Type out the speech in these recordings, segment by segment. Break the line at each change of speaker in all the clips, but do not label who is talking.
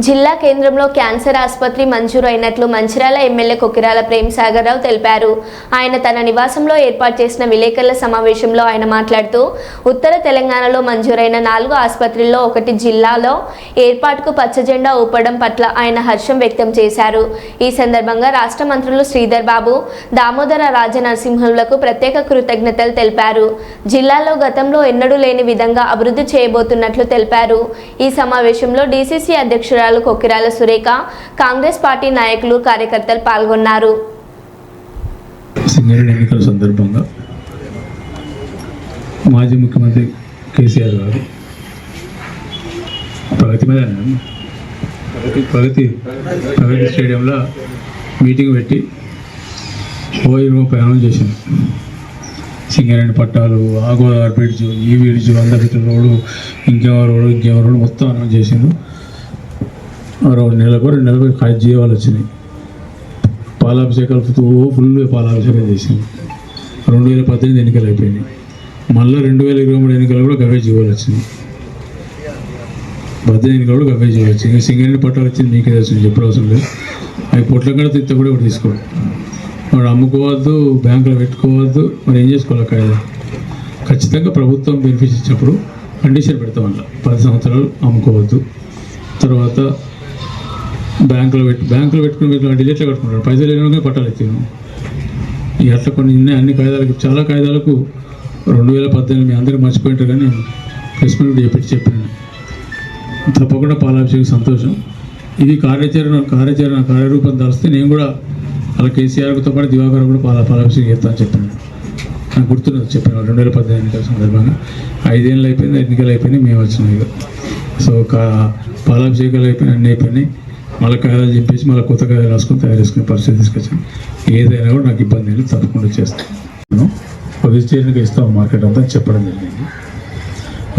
జిల్లా కేంద్రంలో క్యాన్సర్ ఆసుపత్రి మంజూరు అయినట్లు మంచిర్యాల ఎమ్మెల్యే కొకిరాల ప్రేమ్సాగర్ రావు తెలిపారు. ఆయన తన నివాసంలో ఏర్పాటు చేసిన విలేకరుల సమావేశంలో ఆయన మాట్లాడుతూ ఉత్తర తెలంగాణలో మంజూరైన 4 ఆసుపత్రుల్లో ఒకటి జిల్లాలో ఏర్పాటుకు పచ్చజెండా ఊపడం పట్ల ఆయన హర్షం వ్యక్తం చేశారు. ఈ సందర్భంగా రాష్ట్ర మంత్రులు శ్రీధర్ బాబు, దామోదర రాజనరసింహులకు ప్రత్యేక కృతజ్ఞతలు తెలిపారు. జిల్లాలో గతంలో ఎన్నడూ లేని విధంగా అభివృద్ధి చేయబోతున్నట్లు తెలిపారు. ఈ సమావేశంలో డీసీసీ అధ్యక్షురాలు కొకిరాల సురేఖ, కాంగ్రెస్ పార్టీ నాయకులు, కార్యకర్తలు పాల్గొన్నారు.
సింగరేణి ఎన్నికల సందర్భంగా మాజీ ముఖ్యమంత్రి కేసీఆర్ గారు ప్రగతి స్టేడియంలో మీటింగ్ పెట్టి ప్రయాణం చేసింది. సింగరేణి పట్టాలు, ఆ గోదావరి బ్రిడ్జ్, ఈ బ్రిడ్జ్, 100 ఫీట్ల రోడ్డు, ఇంకేమో రోడ్డు మొత్తం అనౌన్స్ చేసిండు. నెలకు 2 నెలలకు 5 జీవాలు వచ్చినాయి. పాలాభిషేకాలు ఫుల్ పాలాభిషేకం చేసింది. 2018 ఎన్నికలు అయిపోయినాయి. మళ్ళీ 2023 ఎన్నికలు కూడా గవే జీవాలు వచ్చినాయి. 18 ఎన్నికలు కూడా గవే జీవాలు వచ్చింది. ఇంకా సింగరేణి పట్టాలు వచ్చింది మీకే తెలుసు, చెప్పడం అవసరం లేదు. అవి పొట్ల కూడా తిత్త కూడా ఒకటి తీసుకోవడం, వాడు అమ్ముకోవద్దు, బ్యాంకులో పెట్టుకోవద్దు, మరి ఏం చేసుకోవాలి కాయదా. ఖచ్చితంగా ప్రభుత్వం బెనిఫిట్స్ ఇచ్చినప్పుడు కండిషన్ పెడతాం. అలా 10 సంవత్సరాలు అమ్ముకోవద్దు. తర్వాత బ్యాంకులో పెట్టుకుని డిలేట్లో కట్టుకుంటారు. పైసలు లేని పట్టాలు ఎత్తాను. ఇక అట్లా కొన్ని అన్ని కాయిదాలకు, చాలా కాయిదాలకు 2018 మీ అందరికీ మర్చిపోయింటారు. కానీ ప్రెస్ మీట్ చెప్పాను. తప్పకుండా పాలాభిషేకం సంతోషం. ఇది కార్యరూపం దాల్స్తే నేను కూడా అలా కేసీఆర్తో పాటు దివాకర్ కూడా పాలాభిషేకం చేస్తాను చెప్పాను. నాకు గుర్తున్నది చెప్పాను. 2018 ఎన్నికల సందర్భంగా 5 ఏళ్ళు అయిపోయింది, ఎన్నికలు అయిపోయినాయి, మేము వచ్చినాం. ఇక సో పాలాభిషేకాలు అయిపోయినాయి, అన్నీ అయిపోయినాయి. మళ్ళీ కాయలు చెప్పేసి మళ్ళీ కొత్త కాయలు రాసుకొని తయారు చేసుకునే పరిస్థితి తీసుకొచ్చాను. ఏదైనా కూడా నాకు ఇబ్బంది లేదు, తప్పకుండా చేస్తాను. వెజిటేరియన్గా ఇస్తాం మార్కెట్ అంతా చెప్పడం జరిగింది.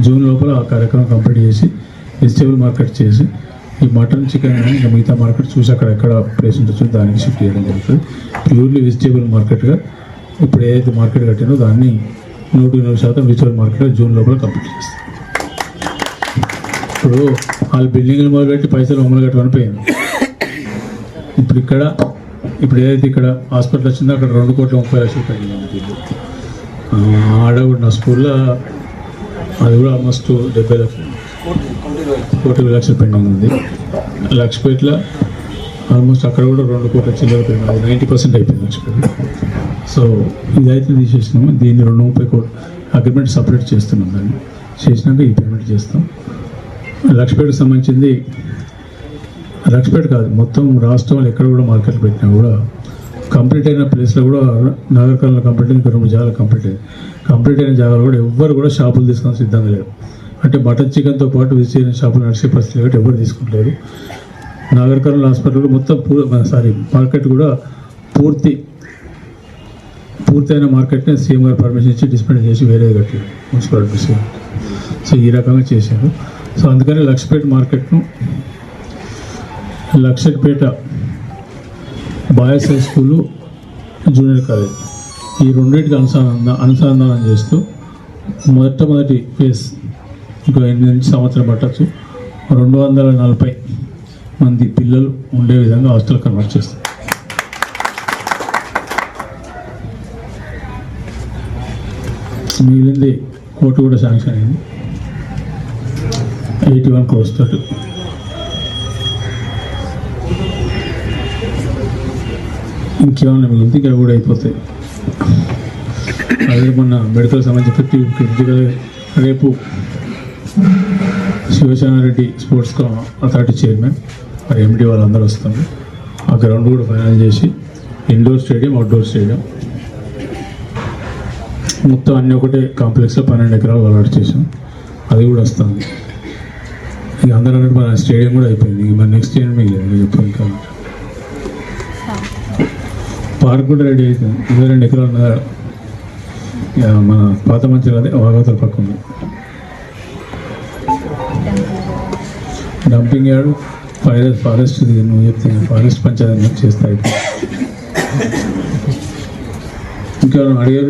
జూన్ లోపల ఆ కార్యక్రమం కంప్లీట్ చేసి వెజిటేబుల్ మార్కెట్ చేసి ఈ మటన్, చికెన్ ఇంకా మిగతా మార్కెట్ చూసి అక్కడ ప్లేస్ ఉండొచ్చు దానికి షిఫ్ట్ చేయడం జరుగుతుంది. ప్యూర్లీ వెజిటేబుల్ మార్కెట్గా ఇప్పుడు ఏదైతే మార్కెట్ కట్టినో దాన్ని 100% వెజిటేబుల్ మార్కెట్గా జూన్ లోపల కంప్లీట్ చేస్తాం. ఇప్పుడు వాళ్ళు బిల్డింగ్లు మొదలుపెట్టి పైసలు అమలు కట్టమనిపోయింది. ఇప్పుడు ఏదైతే ఇక్కడ హాస్పిటల్ వచ్చిందో అక్కడ 2,30,00,000 పెండింగ్. ఆడ కూడా నా స్కూల్లో అది కూడా ఆల్మోస్ట్ 70,00,000 పెండింగ్ ఉంది. లక్ష్పేటలో ఆల్మోస్ట్ అక్కడ కూడా 2 కోట్ల చిల్లర పెండింగ్, 90% అయిపోయింది లక్ష్పేట. సో ఇదైతే తీసేసినాము. దీన్ని 230 కోట్లు అగ్రిమెంట్ సపరేట్ చేస్తున్నాం. దాన్ని చేసినాక ఈ పేమెంట్ చేస్తాం. లక్ష్పేటకు సంబంధించింది, లక్ష్పేట కాదు మొత్తం రాష్ట్రంలో ఎక్కడ కూడా మార్కెట్లు పెట్టినా కూడా కంప్లీట్ అయిన ప్లేస్లో కూడా నగరకరణ కంప్లీట్ అయింది. 2 జాగాలు కంప్లీట్ అయిన జాగాలు కూడా ఎవ్వరు కూడా షాపులు తీసుకొని సిద్ధంగా లేరు. అంటే మటన్ చికెన్తో పాటు వెజిటేరియన్ షాపులు నడిచే పరిస్థితి కాబట్టి ఎవరు తీసుకుంటలేరు. నాగరికర్నూలు హాస్పిటల్ కూడా మొత్తం మార్కెట్ కూడా పూర్తయిన మార్కెట్ని సీఎం గారు పర్మిషన్ ఇచ్చి డిస్పెండ్ చేసి వేరే కట్టారు మున్సిపాలిటీ. సో ఈ రకంగా చేశారు. సో అందుకని లక్ష్పేట మార్కెట్ను Lakshapeta boys high school, junior college ఈ రెండింటికి అనుసంధానం చేస్తూ మొట్టమొదటి ఫేజ్ ఇంకో 8 సంవత్సరం పట్టచ్చు 240 మంది పిల్లలు ఉండే విధంగా హాస్టల్ కన్వర్ట్ చేస్తాం. మిగిలింది కోర్టు కూడా శాంక్షన్ అయింది 81 crores తోటి. ఇంకేమన్నా మిగిలింది ఇక్కడ కూడా అయిపోతాయి. అదే మొన్న మెడికల్ సంబంధించి క్రిటికల్ రేపు శివసేనారెడ్డి స్పోర్ట్స్ అథారిటీ చైర్మన్ మరి ఎండి వాళ్ళందరూ వస్తారు. ఆ గ్రౌండ్ కూడా ఫైనల్ చేసి ఇండోర్ స్టేడియం, అవుట్డోర్ స్టేడియం మొత్తం అన్నీ ఒకటే కాంప్లెక్స్లో 12 ఎకరాలు అలాట్ చేసాం. అది కూడా వస్తుంది. ఇక అందరూ అన్నట్టు మన స్టేడియం కూడా అయిపోయింది. ఇక మన నెక్స్ట్ స్టేడియం మిగిలేదు చెప్పాను కాబట్టి పార్క్ కూడా రెడీ అవుతుంది. 22 ఎకరాలు ఉన్నదా మన పాత మంచి అదే వాగవతల పక్క ఉంది. డంపింగ్ యార్డు ఫారెస్ట్ నువ్వు చెప్తే ఫారెస్ట్ పంచాయతీ చేస్తాయి. ఇంకా అడిగారు.